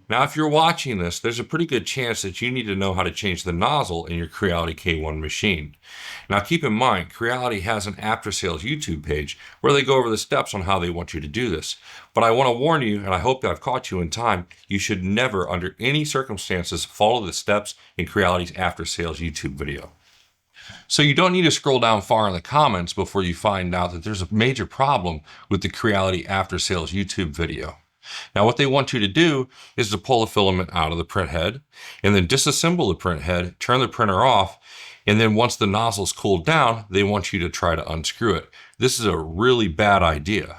Now, if you're watching this, there's a pretty good chance that you need to know how to change the nozzle in your Creality K1 machine. Now, keep in mind, Creality has an after-sales YouTube page where they go over the steps on how they want you to do this. But I want to warn you, and I hope that I've caught you in time, you should never, under any circumstances, follow the steps in Creality's after-sales YouTube video. So you don't need to scroll down far in the comments before you find out that there's a major problem with the Creality after-sales YouTube video. Now, what they want you to do is to pull the filament out of the print head and then disassemble the print head, turn the printer off, and then once the nozzle's cooled down, they want you to try to unscrew it. This is a really bad idea.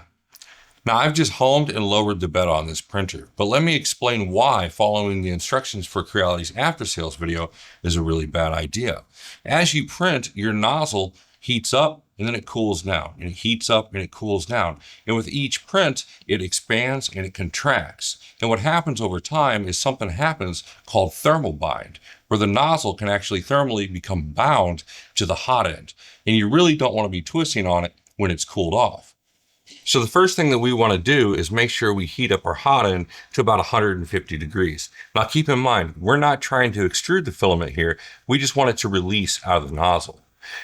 Now, I've just homed and lowered the bed on this printer, but let me explain why following the instructions for Creality's after-sales video is a really bad idea. As you print, your nozzle heats up and then it cools down, and it heats up and it cools down. And with each print, it expands and it contracts. And what happens over time is something happens called thermal bind, where the nozzle can actually thermally become bound to the hot end. And you really don't want to be twisting on it when it's cooled off. So the first thing that we want to do is make sure we heat up our hot end to about 150 degrees. Now keep in mind, we're not trying to extrude the filament here. We just want it to release out of the nozzle.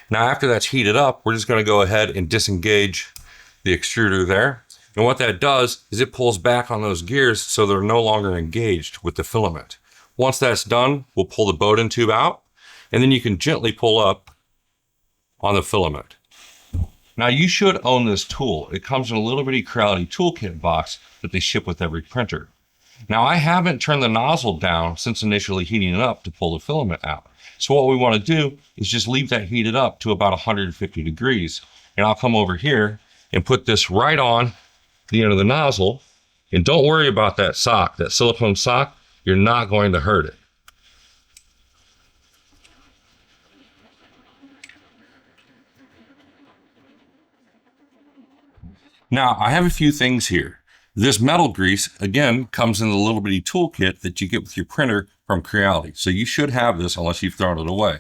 Now after that's heated up, we're just going to go ahead and disengage the extruder there. And what that does is it pulls back on those gears so they're no longer engaged with the filament. Once that's done, we'll pull the Bowden tube out, and then you can gently pull up on the filament. Now you should own this tool. It comes in a little bitty Creality toolkit box that they ship with every printer. Now I haven't turned the nozzle down since initially heating it up to pull the filament out. So what we want to do is just leave that heated up to about 150 degrees. And I'll come over here and put this right on the end of the nozzle. And don't worry about that sock, that silicone sock. You're not going to hurt it. Now, I have a few things here. This metal grease, again, comes in the little bitty toolkit that you get with your printer from Creality. So you should have this unless you've thrown it away.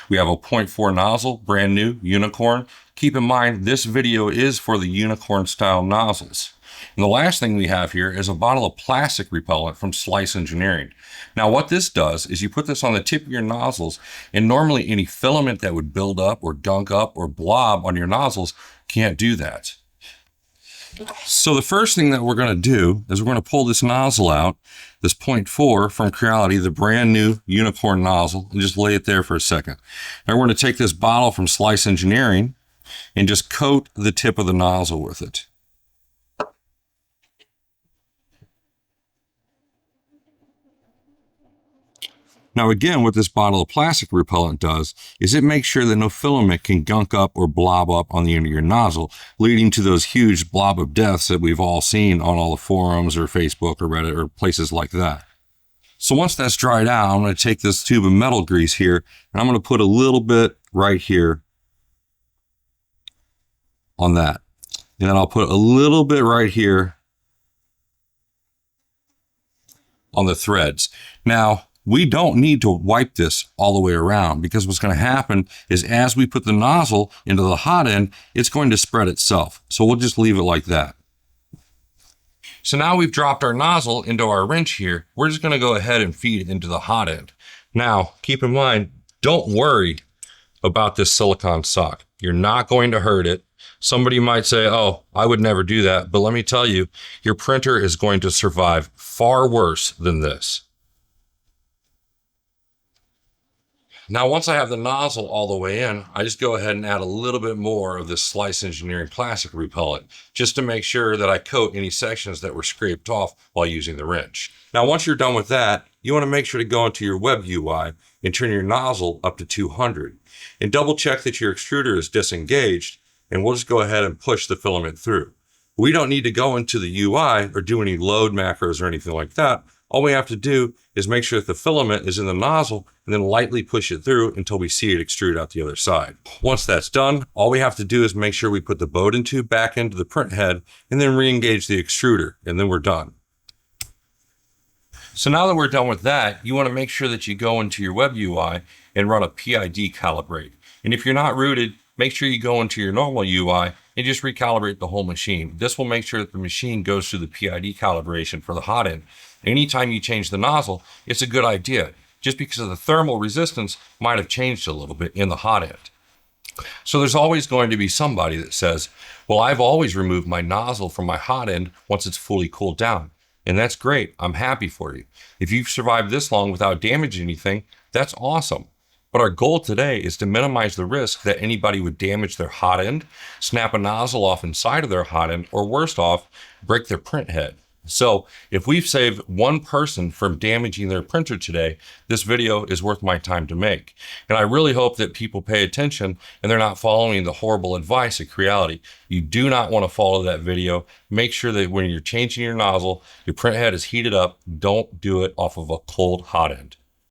We have a 0.4 nozzle, brand new, Unicorn. Keep in mind, this video is for the Unicorn style nozzles. And the last thing we have here is a bottle of plastic repellent from Slice Engineering. Now what this does is you put this on the tip of your nozzles, and normally any filament that would build up or gunk up or blob on your nozzles can't do that. So the first thing that we're going to do is we're going to pull this nozzle out, this 0.4 from Creality, the brand new Unicorn nozzle, and just lay it there for a second. Now we're going to take this bottle from Slice Engineering and just coat the tip of the nozzle with it. Now again, what this bottle of plastic repellent does is it makes sure that no filament can gunk up or blob up on the end of your nozzle, leading to those huge blob of deaths that we've all seen on all the forums or Facebook or Reddit or places like that. So once that's dried out, I'm going to take this tube of metal grease here and I'm going to put a little bit right here on that. And then I'll put a little bit right here on the threads. Now, we don't need to wipe this all the way around, because what's going to happen is as we put the nozzle into the hot end, it's going to spread itself. So we'll just leave it like that. So now we've dropped our nozzle into our wrench here. We're just going to go ahead and feed it into the hot end. Now, keep in mind, don't worry about this silicone sock. You're not going to hurt it. Somebody might say, oh, I would never do that. But let me tell you, your printer is going to survive far worse than this. Now, once I have the nozzle all the way in, I just go ahead and add a little bit more of this Slice Engineering plastic repellent, just to make sure that I coat any sections that were scraped off while using the wrench. Now, once you're done with that, you want to make sure to go into your web UI and turn your nozzle up to 200 and double check that your extruder is disengaged, and we'll just go ahead and push the filament through. We don't need to go into the UI or do any load macros or anything like that. All we have to do is make sure that the filament is in the nozzle and then lightly push it through until we see it extrude out the other side. Once that's done, all we have to do is make sure we put the Bowden tube back into the print head and then re-engage the extruder, and then we're done. So now that we're done with that, you want to make sure that you go into your web UI and run a PID calibrate. And if you're not rooted, make sure you go into your normal UI and just recalibrate the whole machine. This will make sure that the machine goes through the PID calibration for the hot end. Anytime you change the nozzle, it's a good idea, just because of the thermal resistance might have changed a little bit in the hot end. So there's always going to be somebody that says, well, I've always removed my nozzle from my hot end once it's fully cooled down. And that's great. I'm happy for you. If you've survived this long without damaging anything, that's awesome. But our goal today is to minimize the risk that anybody would damage their hot end, snap a nozzle off inside of their hot end, or worst off, break their print head. So if we've saved one person from damaging their printer today, this video is worth my time to make. And I really hope that people pay attention and they're not following the horrible advice at Creality. You do not want to follow that video. Make sure that when you're changing your nozzle, your print head is heated up. Don't do it off of a cold hot end.